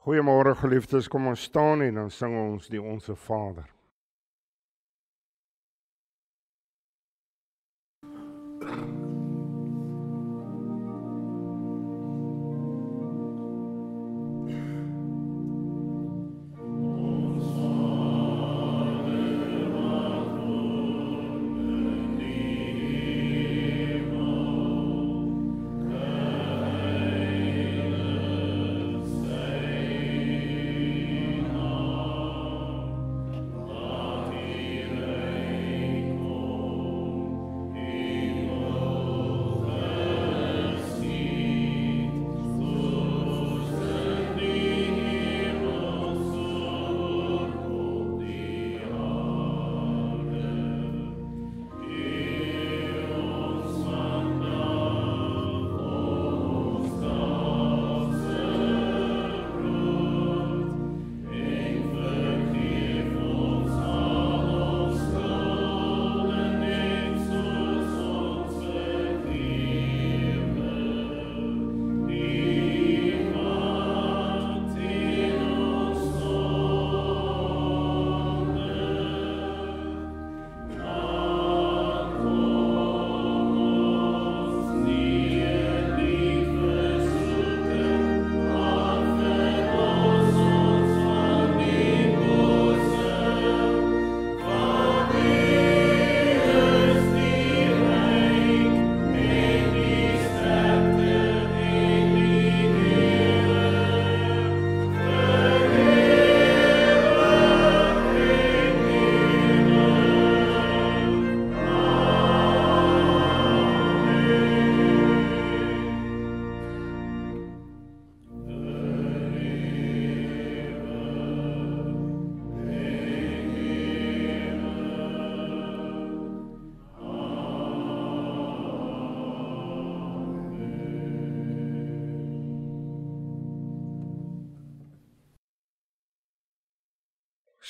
Goeiemôre geliefdes, kom ons staan en dan sing ons die Onse Vader.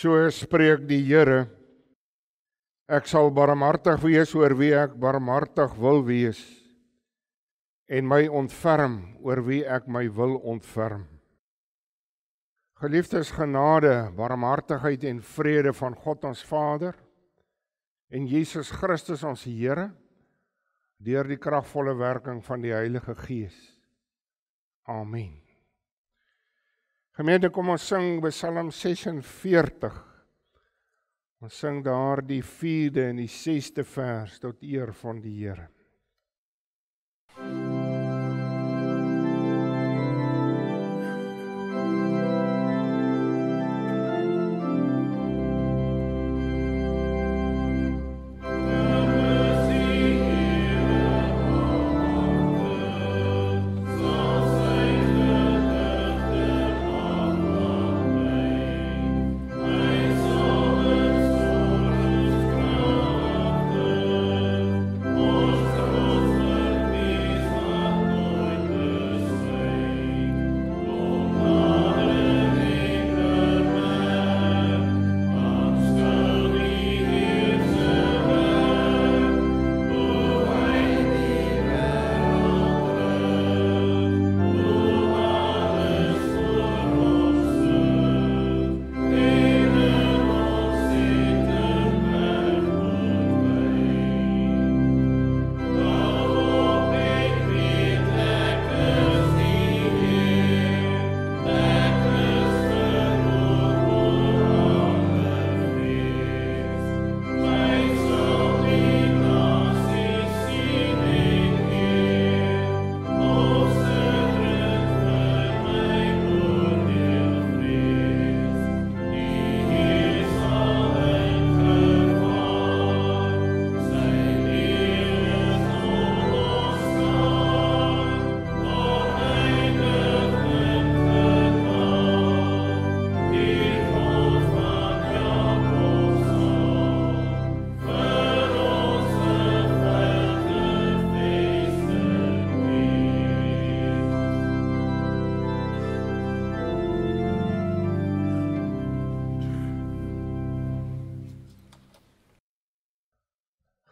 So spreek die Here, ek sal barmhartig wees oor wie ek barmhartig wil wees, en my ontferm oor wie ek my wil ontferm. Geliefdes, genade, barmhartigheid en vrede van God ons Vader, en Jesus Christus ons Here, deur die kragvolle werking van die Heilige Gees. Amen. Gemeente, kom ons sing Psalm 46. Ons sing daar die 4de en die 6de vers tot eer van die Here.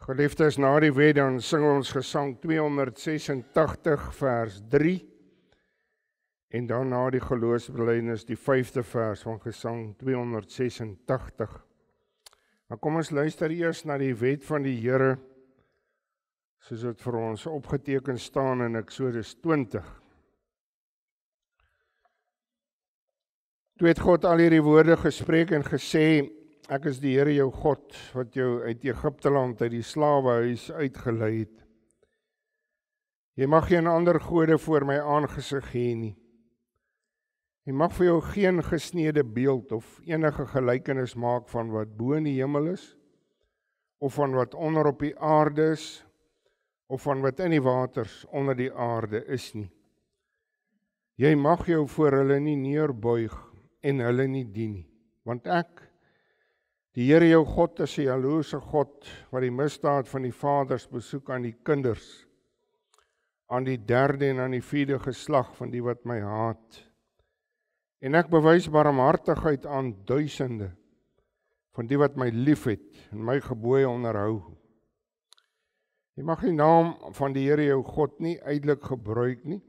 Geliefdes, na die wet dan sing ons gesang 286 vers 3 En daarna die geloofsbelijdenis, die 5de vers van Gesang 286. Maar kom ons luister eers na die wet van die Here, soos dit vir ons opgeteken staan in Eksodus 20. Toe het God al hierdie woorde gespreek en gesê, ek is die Here jou God, wat jou uit Egipte land, uit die slawehuis uitgelei het. Jy mag geen ander gode voor my aangesig hê nie. Jy mag vir jou geen gesneede beeld of enige gelykenis maak van wat bo in die hemel is, of van wat onder op die aarde is, of van wat in die waters onder die aarde is nie. Jy mag jou voor hulle nie neerbuig en hulle nie dien nie, want ek, die Here jou God, is 'n jaloerse God, wat die misdaad van die vaders besoek aan die kinders, aan die 3de en aan die 4de geslag van die wat my haat. En ek bewys barmhartigheid aan duisende van die wat my liefhet en my gebooie onderhou. Jy mag die naam van die Here jou God nie uitelik gebruik nie,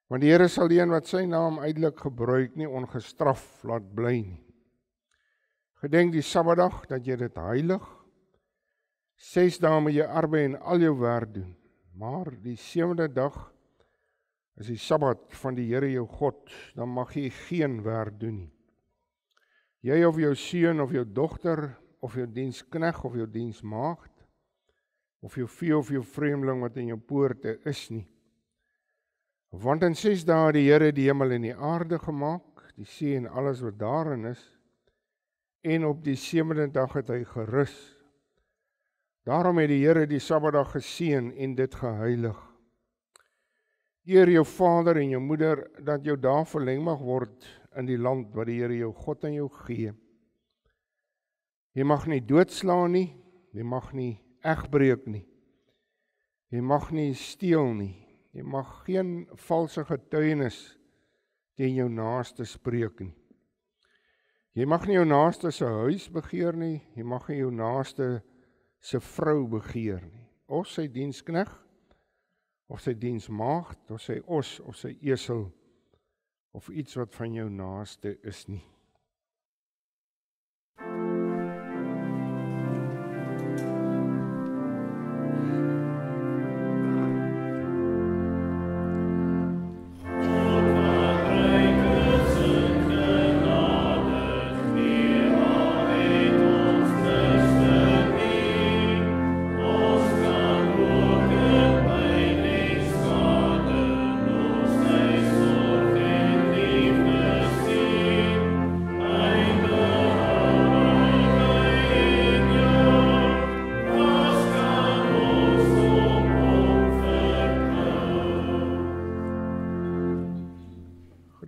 want die Here sal die een wat sy naam uitelik gebruik nie ongestraf laat bly nie. Gedenk die Sabbatdag dat jy dit heilig. 6 dae moet jy arbei en al jou werk doen, maar die 7de dag is die Sabbat van die Here jou God, dan mag jy geen werk doen nie. Jy of jou seun of jou dogter, of jou dienskneg of jou diensmaagd, of jou vee of jou vreemdeling wat in jou poorte is nie. Want in 6 dae het die Here die hemel en die aarde gemaak, die see en alles wat daarin is, en op die 7de dag het hy gerus. Daarom het die Here die Sabbatdag geseën en dit geheilig. Eer jou vader en jou moeder, dat jou dae verleng mag word in die land wat die Here jou God aan jou gee. Jy mag nie doodslaan nie, jy mag nie egbreek nie, jy mag nie steel nie, jy mag geen valse getuienis teen jou naaste spreek nie. Jy mag nie jou naaste se huis begeer nie, jy mag nie jou naaste se vrou begeer nie, of sy dienskneg, of sy diensmaagd, of sy os, of sy esel, of iets wat van jou naaste is nie.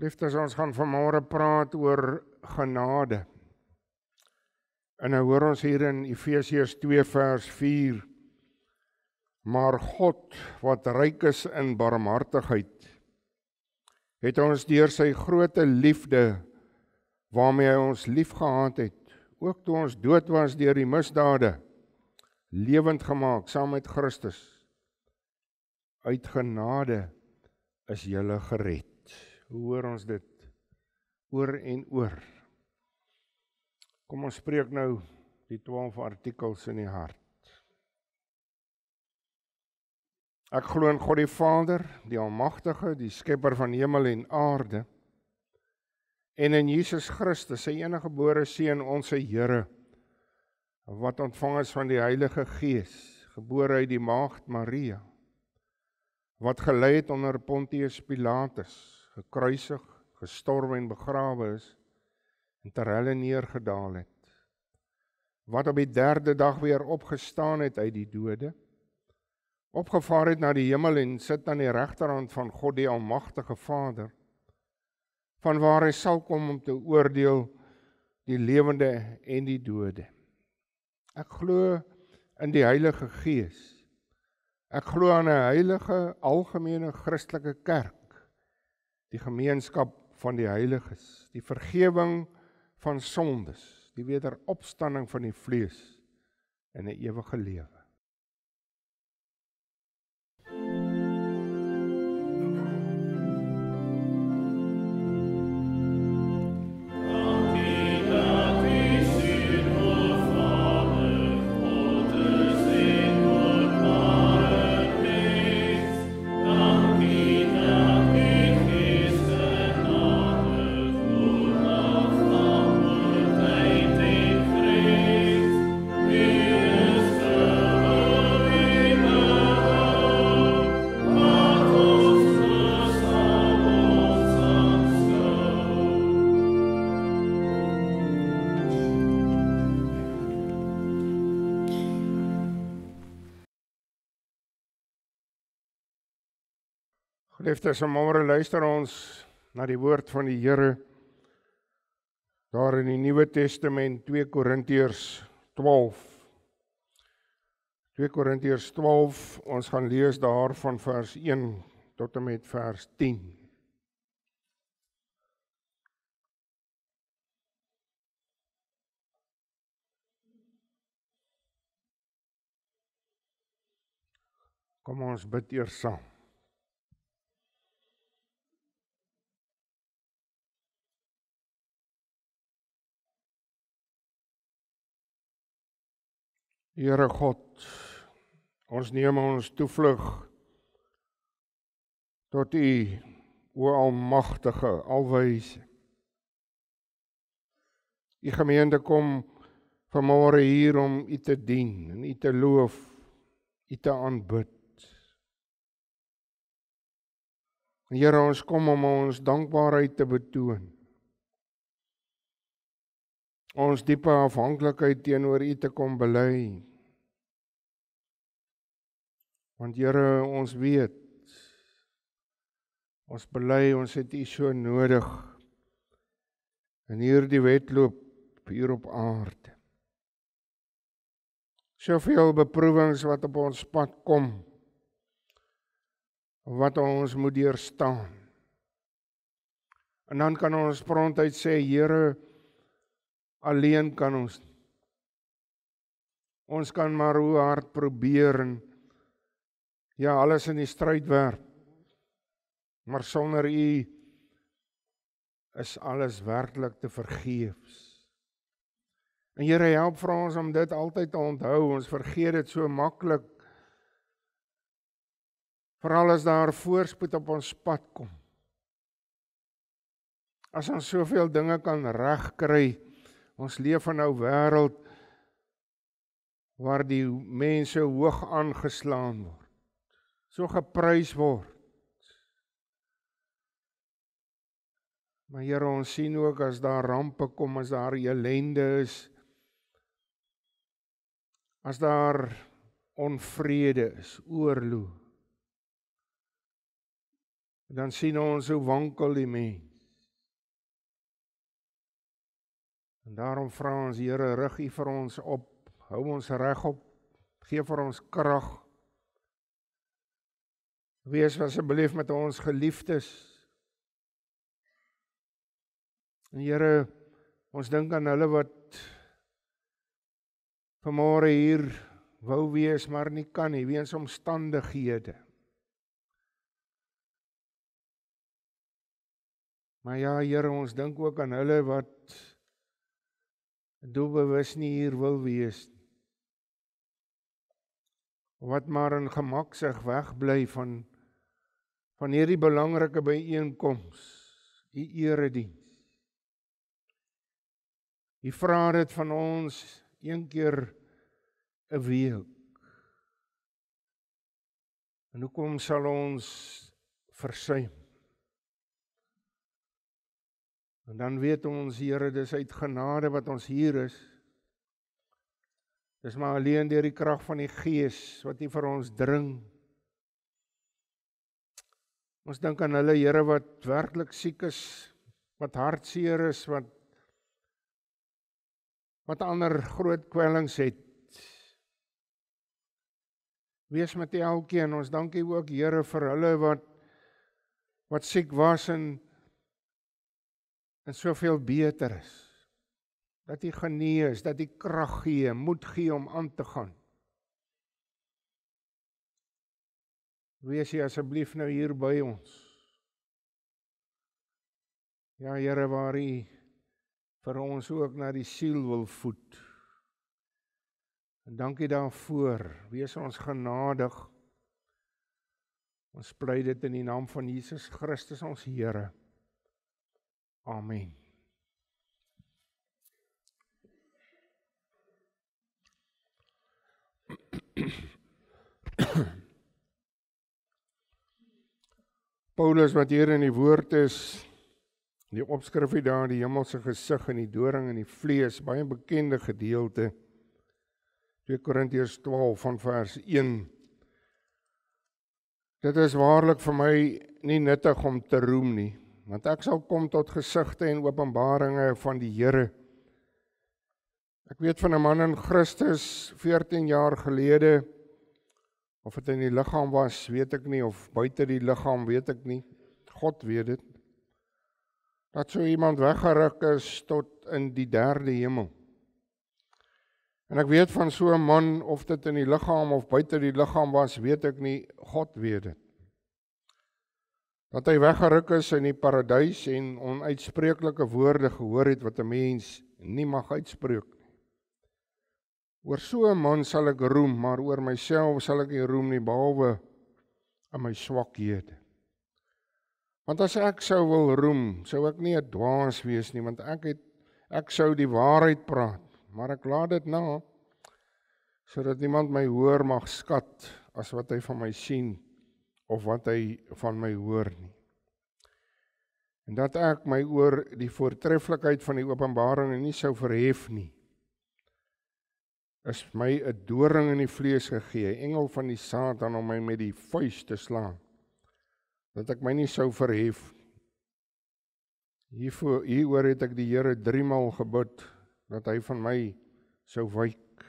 Geliefdes, ons gaan vanmôre praat oor genade. En nou hoor ons hier in Efesiërs 2 vers 4, maar God, wat ryk is in barmhartigheid, het ons deur sy groote liefde, waarmee hy ons liefgehad het, ook toe ons dood was deur die misdade, lewend gemaak saam met Christus. Uit genade is julle gered. Hoe hoor ons dit? Oor en oor. Kom ons spreek nou die 12 artikels in die hart. Ek glo in God die Vader, die Almagtige, die Skepper van hemel en aarde, en in Jesus Christus, sy enige gebore Seun, ons Here, wat ontvang is van die Heilige Gees, gebore uit die Maagd Maria, wat gelei het onder Pontius Pilatus, gekruisig, gestorwe en begrawe is, en ter helle neergedaal het, wat op die 3de dag weer opgestaan het uit die dode, opgevaar het na die hemel en sit aan die regterhand van God die Almagtige Vader, van waar hy sal kom om te oordeel die lewende en die dode. Ek glo in die Heilige Gees. Ek glo aan 'n heilige, algemene Christelike kerk, die gemeenskap van die heiliges, die vergewing van sondes, die wederopstanding van die vlees en 'n ewige lewe. Geliefdes, vanmôre luister ons na die woord van die Here daar in die Nuwe Testament, 2 Korintiërs 12. 2 Korintiërs 12, ons gaan lees daar van vers 1 tot en met vers 10. Kom ons bid eers saam. Here God, ons neem ons toevlug tot U, o Almagtige, Alwyse. U gemeente kom vanmôre hier om U te dien en U te loof, U te aanbid. Here, ons kom om ons dankbaarheid te betoon. Ons diepe afhanklikheid teenoor U te kom bely. Want Here, ons weet, ons bely, ons het U so nodig in hierdie wedloop hier op aarde. Soveel beproewings wat op ons pad kom, wat ons moet deurstaan. En dan kan ons prontuit sê, Here, alleen kan ons. Ons kan maar hoe hard probeer en ja, alles in die stryd werp. Maar sonder U is alles werklik te vergeefs. En Here, help vir ons om dit altyd te onthou. Ons vergeet dit so maklik. Veral as daar voorspoed op ons pad kom. As ons soveel dinge kan regkry, ons leef in 'n wêreld waar die mense hoog aangeslaan word, so geprys word. Maar Here, ons sien ook as daar rampe kom, as daar ellende is, as daar onvrede is, oorlog, dan sien ons hoe wankel die mens. En daarom vra ons, Here, rig U vir ons op, hou ons regop, gee vir ons krag. Wees asseblief met ons geliefdes. En Here, ons dink aan hulle wat vanmôre hier wou wees, maar nie kan nie, weens omstandighede. Maar ja, Here, ons dink ook aan hulle wat doelbewus nie hier wil wees. Wat maar in gemaksig wegbly van hierdie belangrike byeenkoms, U erediens. U vra dit van ons een keer 'n week. En hoekom sal ons versuim? En dan weet ons, Here, dis uit genade wat ons hier is. Dis maar alleen deur die krag van die Gees wat U vir ons dring. Ons dink aan hulle, Here, wat werklik siek is, wat hartseer is, wat ander groot kwellings het. Wees met elkeen. Ons dank U ook, Here, vir hulle wat siek was en soveel beter is. Dat U genees, dat U krag gee, moed gee om aan te gaan. Wees U asseblief nou hier by ons. Ja, Here, waar U vir ons ook na die siel wil voed. En dankie daarvoor. Wees ons genadig. Ons pleit dit in die naam van Jesus Christus, ons Here. Amen. Paulus wat hier in die woord is, die opskrif daar, die hemelse gesig en die doring en die vlees, baie bekende gedeelte, 2 Korintiërs 12 van vers 1 Dit is waarlik vir my nie nuttig om te roem nie, want ek sal kom tot gesigte en openbaringe van die Here. Ek weet van 'n man in Christus 14 jaar gelede, of dit in die liggaam was, weet ek nie, of buite die liggaam, weet ek nie. God weet dit. Dat so iemand weggeruk is tot in die 3de hemel. En ek weet van so 'n man, of dit in die liggaam of buite die liggaam was, weet ek nie, God weet dit. Dat hy weggeruk is in die paradys en onuitspreeklike woorde gehoor het wat 'n mens nie mag uitspreek. Oor so 'n man sal ek roem, maar oor myself sal ek nie roem nie, behalwe in my swakhede. Want as ek sou wil roem, sou ek nie 'n dwaas wees nie, want ek sou die waarheid praat, maar ek laat dit na, sodat niemand my hoor mag skat as wat hy van my sien, of wat hy van my hoor nie. En dat ek my oor die voortreffelikheid van die openbaring nie sou verhef nie, is my 'n doring in die vlees gegee, engel van die Satan om my met die vuis te slaan, dat ek my nie sou verhef. Hieroor het ek die Here 3 maal gebid, dat hy van my sou wyk.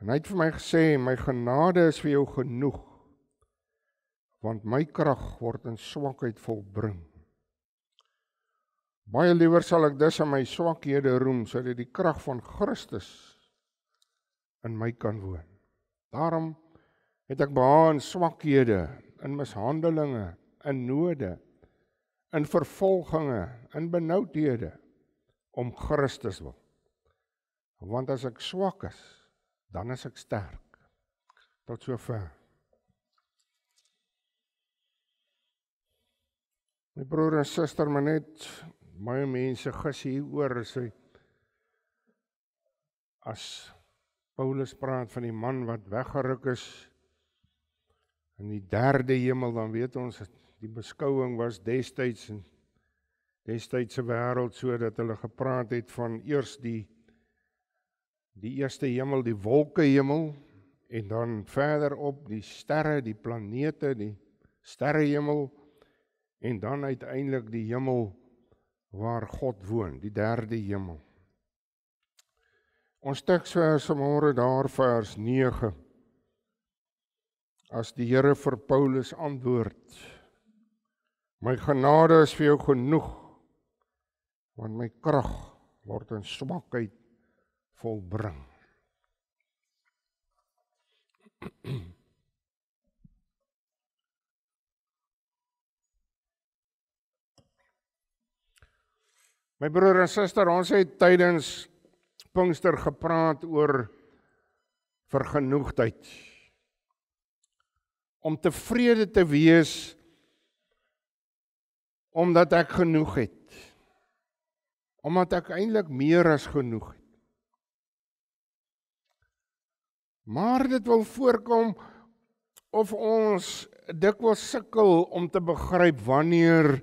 En hy het vir my gesê, my genade is vir jou genoeg, want my krag word in swakheid volbring. Baie liewer sal ek dus aan my swakhede roem, sodat die krag van Christus in my kan woon. Daarom het ek behaag in swakhede, in mishandelinge, in node, in vervolginge, in benoudhede, om Christus wil. Want as ek swak is, dan is ek sterk. Tot sover. My broer en suster, maar net baie mense gis hier oor, as Paulus praat van die man wat weggeruk is in die 3de hemel, dan weet ons, die beskouing was destyds in destydse wêreld so, dat hulle gepraat het van eers die eerste hemel, die wolkehemel, en dan verder op die sterre, die planete, die sterrehemel, en dan uiteindelik die hemel waar God woon, die 3de hemel. Ons teksvers vanmôre daar vers 9. As die Here vir Paulus antwoord, my genade is vir jou genoeg, want my krag word in swakheid volbring. My broer en suster, ons het tydens Pinkster gepraat oor vergenoegdheid. Om tevrede te wees, omdat ek genoeg het. Omdat ek eintlik meer as genoeg het. Maar dit wil voorkom of ons dikwels sukkel om te begryp wanneer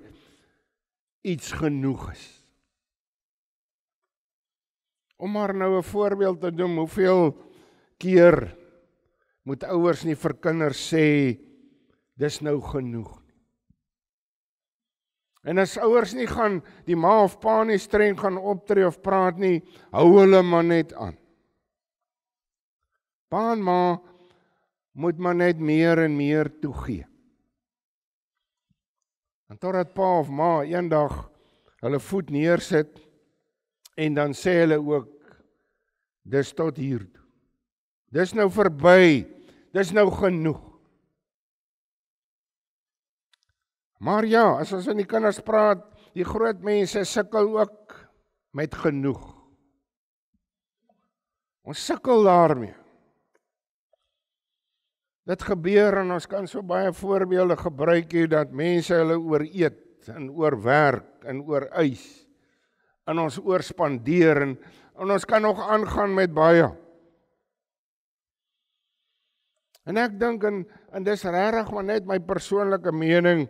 iets genoeg is. Om maar nou 'n voorbeeld te doen, hoeveel keer moet ouers nie vir kinders sê, dis nou genoeg. En as ouers nie gaan, die ma of pa nie streng gaan optree of praat nie, hou hulle maar net aan. Pa en ma moet maar net meer en meer toegee. En totdat pa of ma eendag hulle voet neersit, en dan sê hulle ook, dis tot hier toe. Dis nou verby, dis nou genoeg. Maar ja, as ons in die kinders praat, die groot mense sukkel ook met genoeg. Ons sukkel daarmee. Dit gebeur en ons kan so baie voorbeelde gebruik hier, dat mense hulle ooreet, en oorwerk, en ooreis, en ons oorspandeer, en ons kan nog aangaan met baie. En ek dink, en dis regtig maar net my persoonlike mening,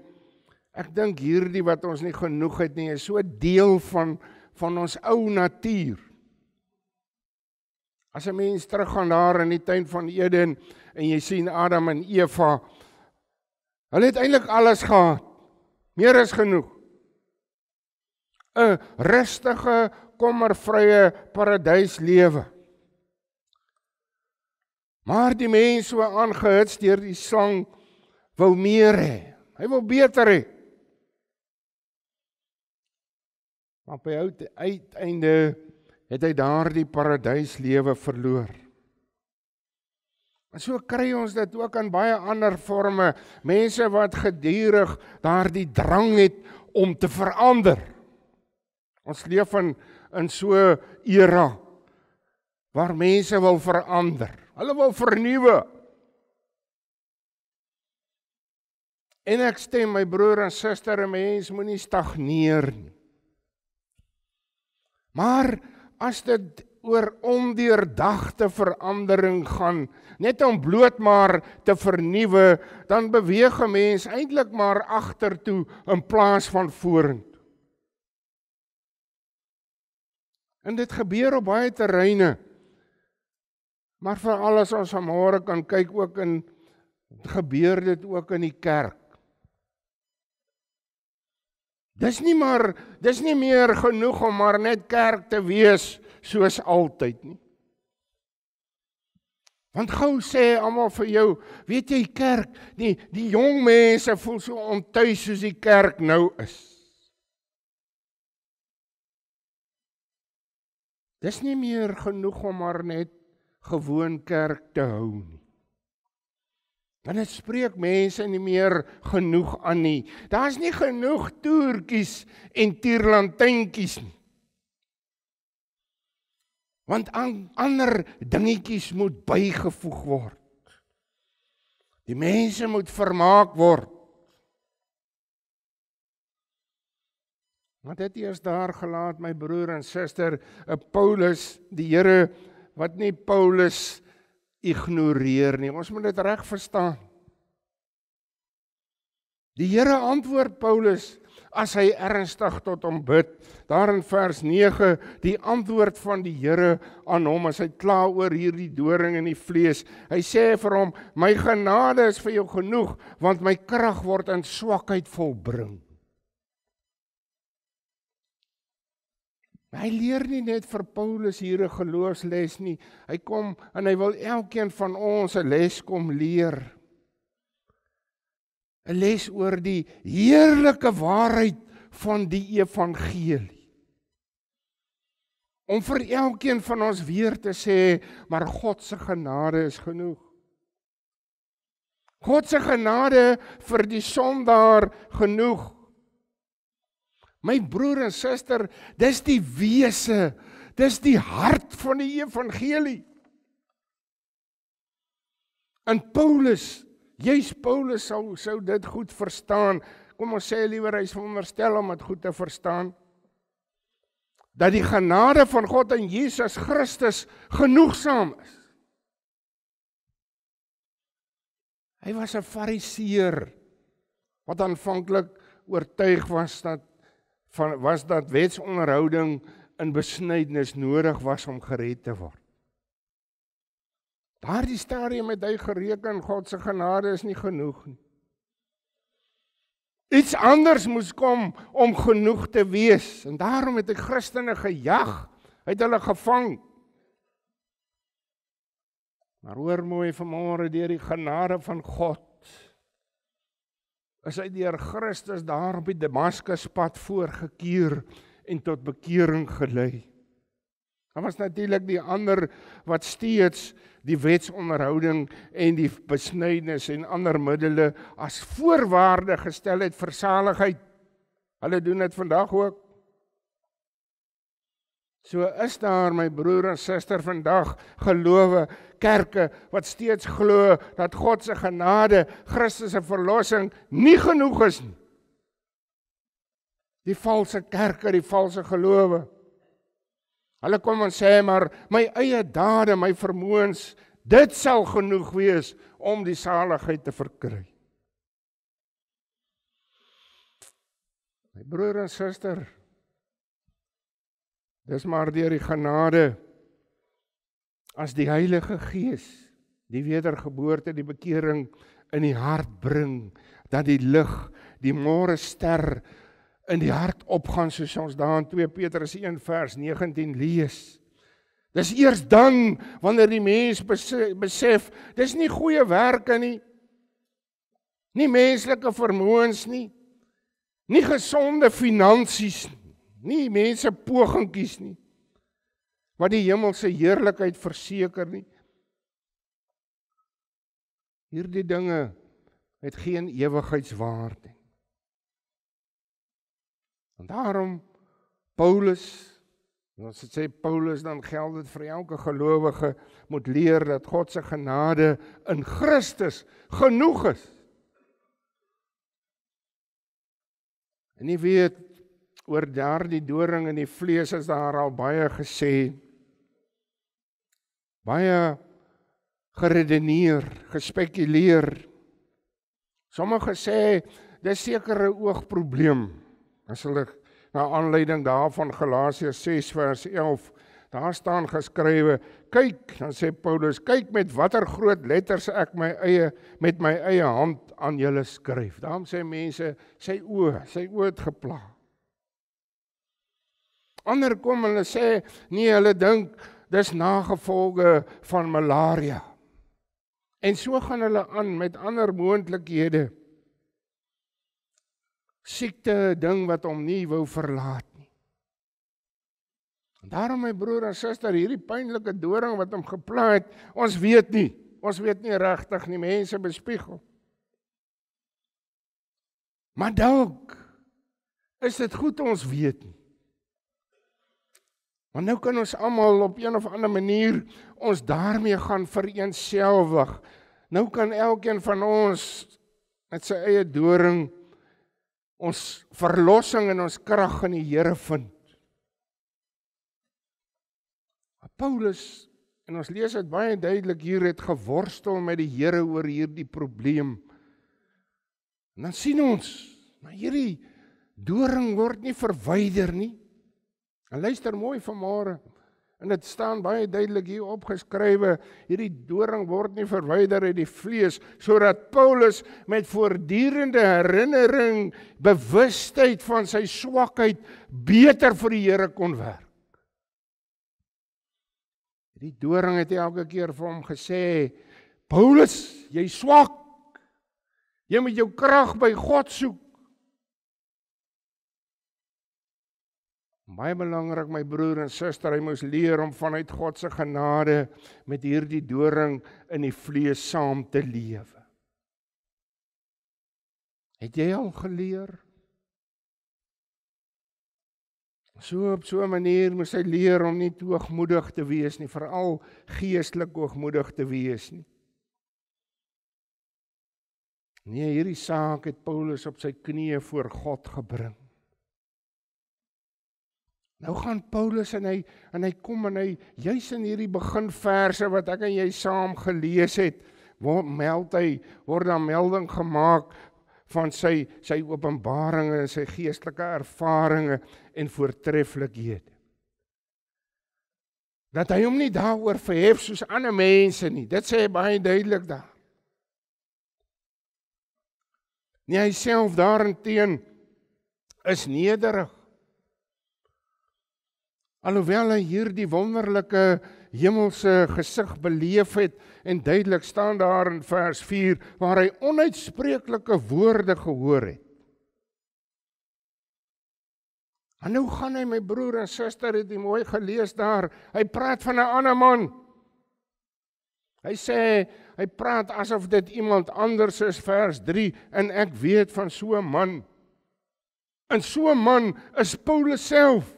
ek dink hierdie wat ons nie genoeg het nie, is so deel van ons ou natuur. As 'n mens teruggaan daar in die tuin van Eden, en jy sien Adam en Eva, Hulle het eintlik alles gehad. Meer as genoeg. 'n rustige, kommervrye paradyslewe. Maar die mens so aangehits deur die slang wou meer hê. Hy wou beter hê. Maar op die uiteinde het hy daardie paradyslewe verloor. En so kry ons dit ook in baie ander forme. Mense wat gedurig daardie drang het om te verander. Ons leef in so 'n era waar mense wil verander. Hulle wil vernuwe. En ek stem my broer en suster, 'n mens moenie stagneer nie. Maar as dit oor ondeurdagte verandering gaan, net om bloot maar te vernuwe, dan beweeg 'n mens eintlik maar agtertoe in plaas van vorentoe. En dit gebeur op baie terreine. Maar veral as ons vanmôre kan kyk ook gebeur dit ook in die kerk. Dis nie meer genoeg om maar net kerk te wees soos altyd nie. Want gou sê almal vir jou, weet jy kerk, die jong mense voel so ontuis soos die kerk nou is. Dis nie meer genoeg om maar net gewoon kerk te hou nie. Want dit spreek mense nie meer genoeg aan nie. Daar's nie genoeg toertjies en tierlantynkies nie. Want ander dingetjies moet bygevoeg word. Die mense moet vermaak word. Want dit eers daar gelaat, my broer en suster, Paulus, die Here wat nie Paulus ignoreer nie. Ons moet dit reg verstaan. Die Here antwoord Paulus as hy ernstig tot hom bid. Daar in vers 9, die antwoord van die Here aan hom as hy kla oor hierdie doring in die vlees. Hy sê vir hom, my genade is vir jou genoeg, want my krag word in swakheid volbring. Hy leer nie net vir Paulus hier 'n geloofsles nie. Hy kom en hy wil elkeen van ons 'n les kom leer. 'n Les oor die heerlike waarheid van die evangelie. Om vir elkeen van ons weer te sê, maar God se genade is genoeg. God se genade vir die sondaar genoeg. My broer en suster, dis die wese, dis die hart van die evangelie. En Paulus, juis Paulus sou dit goed verstaan. Kom ons sê liewer, hy is veronderstel om dit goed te verstaan. Dat die genade van God in Jesus Christus genoegsaam is. Hy was 'n fariseer wat aanvanklik oortuig was dat wetsonderhouding in besnydenis nodig was om gered te word. Daardie stadium het hy gereken, God se genade is nie genoeg nie. Iets anders moes kom om genoeg te wees, en daarom het hy Christene gejag, het hulle gevang. Maar hoor mooi vanmôre, deur die genade van God, is hy deur Christus daar op die Damaskuspad voorgekeer en tot bekering gelei. Daar was natuurlik die ander wat steeds die wetsonderhouding en die besnydenis en ander middele as voorwaarde gestel het vir saligheid. Hulle doen dit vandag ook. So is daar, my broer en suster, vandag gelowe, kerke wat steeds glo dat God se genade, Christus se verlossing nie genoeg is nie. Die valse kerke, die valse gelowe. Hulle kom en sê maar, my eie dade, my vermoëns, dit sal genoeg wees om die saligheid te verkry. My broer en suster, dis maar deur die genade, as die Heilige Gees, die wedergeboorte, die bekering in die hart bring, dat die lig, die môre ster in die hart opgaan, soos ons daar in 2 Petrus 1 vers 19 lees. Dis eers dan, wanneer die mens besef, dis nie goeie werke nie, nie menslike vermoëns nie, nie gesonde finansies nie mense pogingkies nie, wat die hemelse heerlikheid verseker nie. Hierdie dinge het geen ewigheidswaarde. En daarom Paulus, as dit sê Paulus, dan geld dit vir elke gelowige, moet leer dat God se genade in Christus genoeg is. En jy weet, oor daardie doring in die vlees is daar al baie gesê, baie geredeneer, gespekuleer. Sommige sê, dis seker 'n oogprobleem. As hulle na aanleiding daarvan Galasiërs 6 vers 11, daar staan geskrywe, kyk, dan sê Paulus, kyk met watter groot letters ek met my eie hand aan julle skryf. Daarom sê mense, sy oë het gepla. Ander kom hulle sê, nee, hulle dink, dis nagevolge van malaria. En so gaan hulle aan met ander moontlikhede. Siekte, ding wat hom nie wou verlaat nie. En daarom my broer en suster, hierdie pynlike doring wat hom gepla het, ons weet nie regtig nie, mense bespiegel. Maar dalk is dit goed ons weet nie. Want nou kan ons almal op een of ander manier ons daarmee gaan vereenselwig. Nou kan elkeen van ons met sy eie doring ons verlossing en ons krag in die Here vind. Paulus, en ons lees dit baie duidelik hier, het geworstel met die Here oor hierdie probleem. En dan sien ons, maar hierdie doring word nie verwyder nie. En luister mooi vanmôre, en dit staan baie duidelik hier opgeskrywe, hierdie doring word nie verwyder uit die vlees, sodat Paulus met voortdurende herinnering, bewustheid van sy swakheid, beter vir die Here kon werk. Die doring het elke keer vir hom gesê, Paulus, jy swak, jy moet jou krag by God soek. Baie belangrik, my broer en suster, hy moes leer om vanuit God se genade met hierdie doring in die vlees saam te lewe. Het jy al geleer? So op so 'n manier moes hy leer om nie te hoogmoedig te wees nie, veral geestelik hoogmoedig te wees nie. Nee, hierdie saak het Paulus op sy knieë voor God gebring. Nou gaan Paulus en hy kom en hy, juis in hierdie beginverse wat ek en jy saam gelees het, word daar melding gemaak van sy openbaringe en sy geestelike ervarings en voortreffelikhede. Dat hy hom nie daaroor verhef soos ander mense nie, dit sê hy baie duidelik daar. Nee, hy self daarenteen is nederig. Alhoewel hy hierdie wonderlike hemelse gesig beleef het, en duidelik staan daar in vers 4, waar hy onuitspreeklike woorde gehoor het. En nou gaan hy, my broer en suster, het hy mooi gelees daar, hy praat van 'n ander man. Hy sê, hy praat asof dit iemand anders is, vers 3, en ek weet van so 'n man. En so 'n man is Paulus self.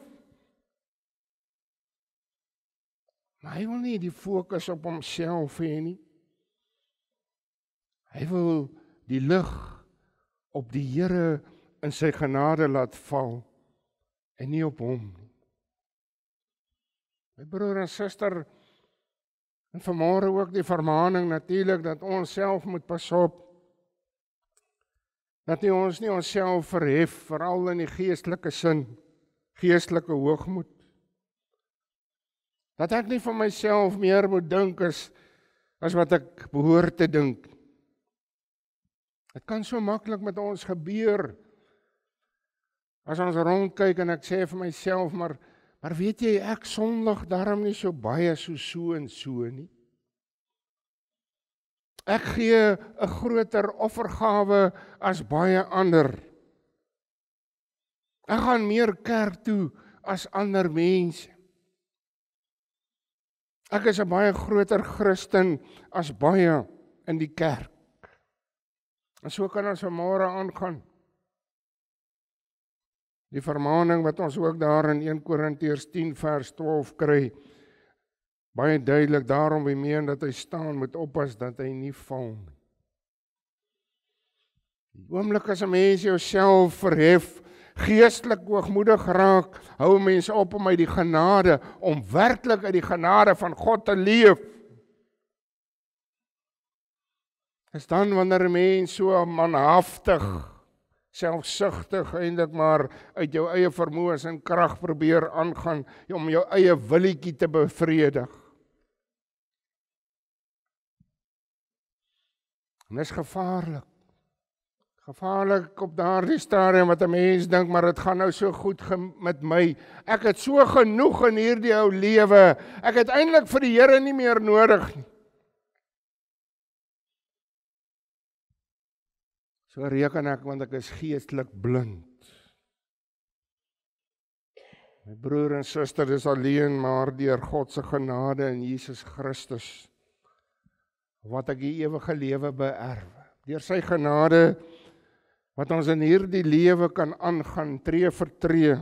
Maar hy wil nie die fokus op homself hê nie. Hy wil die lig op die Here in sy genade laat val en nie op hom nie. My broer en suster, en vanmôre ook die vermaaning natuurlik dat ons self moet pas op. Dat ons nie onsself verhef, veral in die geestelike sin, geestelike hoogmoed. Dat ek nie van myself meer moet dink as wat ek behoort te dink. Dit kan so maklik met ons gebeur. As ons rondkyk en ek sê vir myself, maar weet jy, ek sondig daarom nie so baie so en so nie. Ek gee 'n groter offergawe as baie ander. Ek gaan meer kerk toe as ander mense. Ek is 'n baie groter Christen as baie in die kerk. En so kan ons vanmôre aangaan. Die vermaaning wat ons ook daar in 1 Korintiërs 10 vers 12 kry, baie duidelik, daarom wie meen dat hy staan, moet oppas dat hy nie val nie. Die oomblik as 'n mens jouself verhef, geestelik hoogmoedig raak, hou mense op om uit die genade, om werklik uit die genade van God te leef. Is dan wanneer 'n mens so manhaftig, selfsugtig eintlik maar uit jou eie vermoëns en krag probeer aangaan om jou eie willetjie te bevredig. En dis gevaarlik. Gevaarlik op daardie stadium wat 'n mens dink, maar dit gaan nou so goed met my. Ek het so genoeg in hierdie ou lewe. Ek het eintlik vir die Here nie meer nodig nie. So reken ek, want ek is geestelik blind. My broer en suster is alleen, maar deur God se genade in Jesus Christus, wat ek die ewige lewe beerwe. Deur sy genade, wat ons in hierdie lewe kan aangaan, tree vir tree.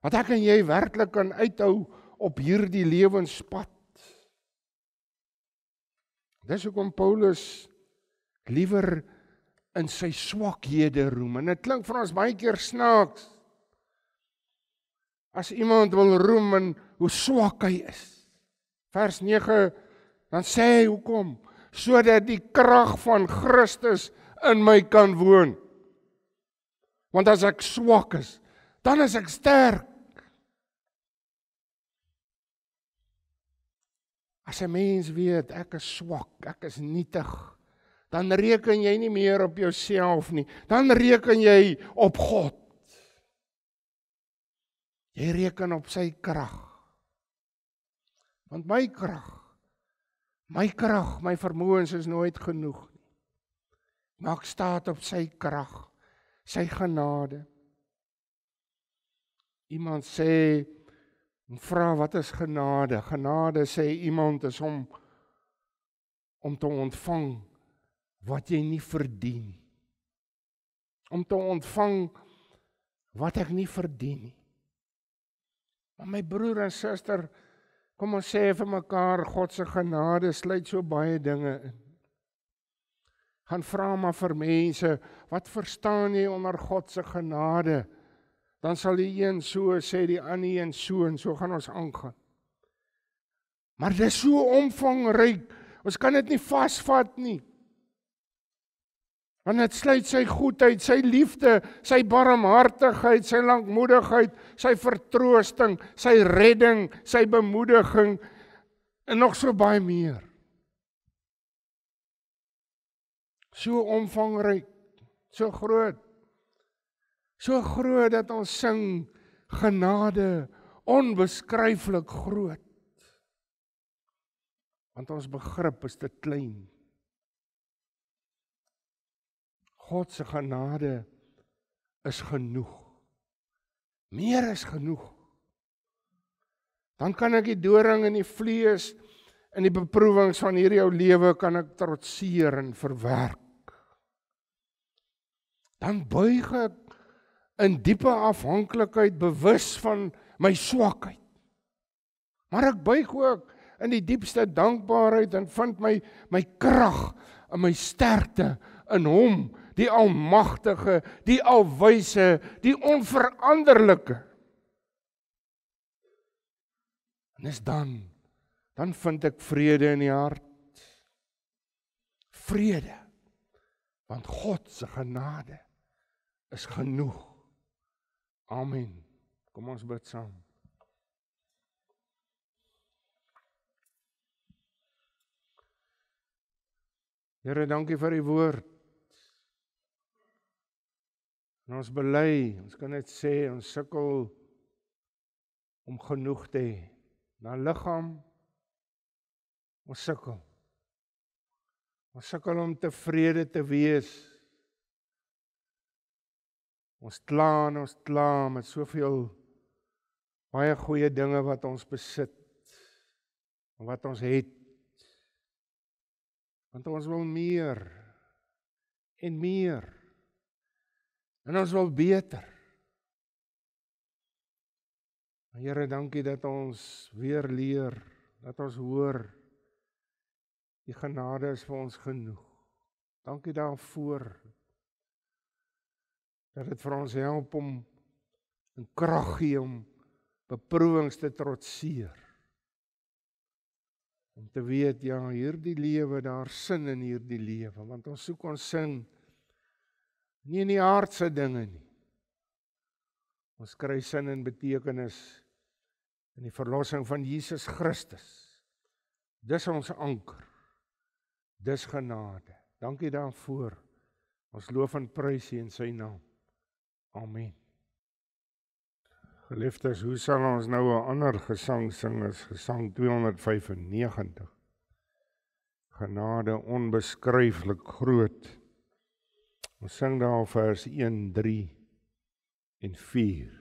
Wat ek en jy werklik kan uithou op hierdie lewenspad. Dis hoekom Paulus liewer in sy swakhede roem. En dit klink vir ons baie keer snaaks. As iemand wil roem in hoe swak hy is. Vers 9, dan sê hy hoekom? Sodat die krag van Christus in my kan woon. Want as ek swak is, dan is ek sterk. As 'n mens weet, ek is swak, ek is nietig, dan reken jy nie meer op jouself nie. Dan reken jy op God. Jy reken op sy krag. Want my krag, my vermoëns is nooit genoeg nie. Maak staat op sy krag, sy genade. Iemand sê, en vra wat is genade? Genade, sê iemand, is om te ontvang wat jy nie verdien nie. Om te ontvang wat ek nie verdien nie. Maar my broer en suster, kom ons sê vir mekaar, God se genade sluit so baie dinge in. Gaan vra maar vir mense, wat verstaan jy onder God se genade? Dan sal die een so sê, die ander een so, en so gaan ons aangaan. Maar dit is so omvangryk, ons kan dit nie vasvat nie. Want dit sluit sy goedheid, sy liefde, sy barmhartigheid, sy lankmoedigheid, sy vertroosting, sy redding, sy bemoediging en nog so baie meer. So omvangryk, so groot dat ons sing genade onbeskryflik groot. Want ons begrip is te klein. God se genade is genoeg. Meer is genoeg. Dan kan ek die doring en die vlees en die beproewings van hierdie ou lewe kan ek trotseer en verwerk. Dan buig ek in diepe afhanklikheid, bewus van my swakheid. Maar ek buig ook in die diepste dankbaarheid en vind my krag en my sterkte in Hom, die almagtige, die alwyse, die onveranderlike. En is dan vind ek vrede in die hart. Vrede, want God se genade is genoeg. Amen. Kom ons bid saam. Here, dankie vir die woord. En ons bely, ons kan net sê, ons sukkel om genoeg te hê. Na liggaam, ons sukkel. Ons sukkel om tevrede te wees. Ons kla met soveel baie goeie dinge wat ons besit, en wat ons het. Want ons wil meer, en meer. En ons wil beter. Here, dankie dat ons weer leer, dat ons hoor, die genade is vir ons genoeg. Dankie daarvoor, dat dit vir ons help om en krag gee om beproewings te trotseer. Om te weet, ja, hierdie lewe, daar sin in hierdie lewe, want ons soek ons sin nie in die aardse dinge nie. Ons kry sin en betekenis in die verlossing van Jesus Christus. Dis ons anker. Dis genade. Dankie daarvoor. Ons loof en prys U in sy naam. Amen. Geliefdes, hoe sal ons nou 'n ander gesang sing as gesang 295? Genade onbeskryflik groot. Ons sing daar vers 1, 3 en 4.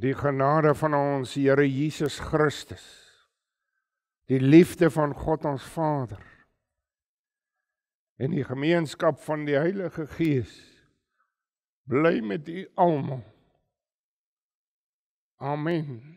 Die genade van ons Here Jesus Christus, die liefde van God ons Vader, en die gemeenskap van die Heilige Gees, bly met u almal. Amen.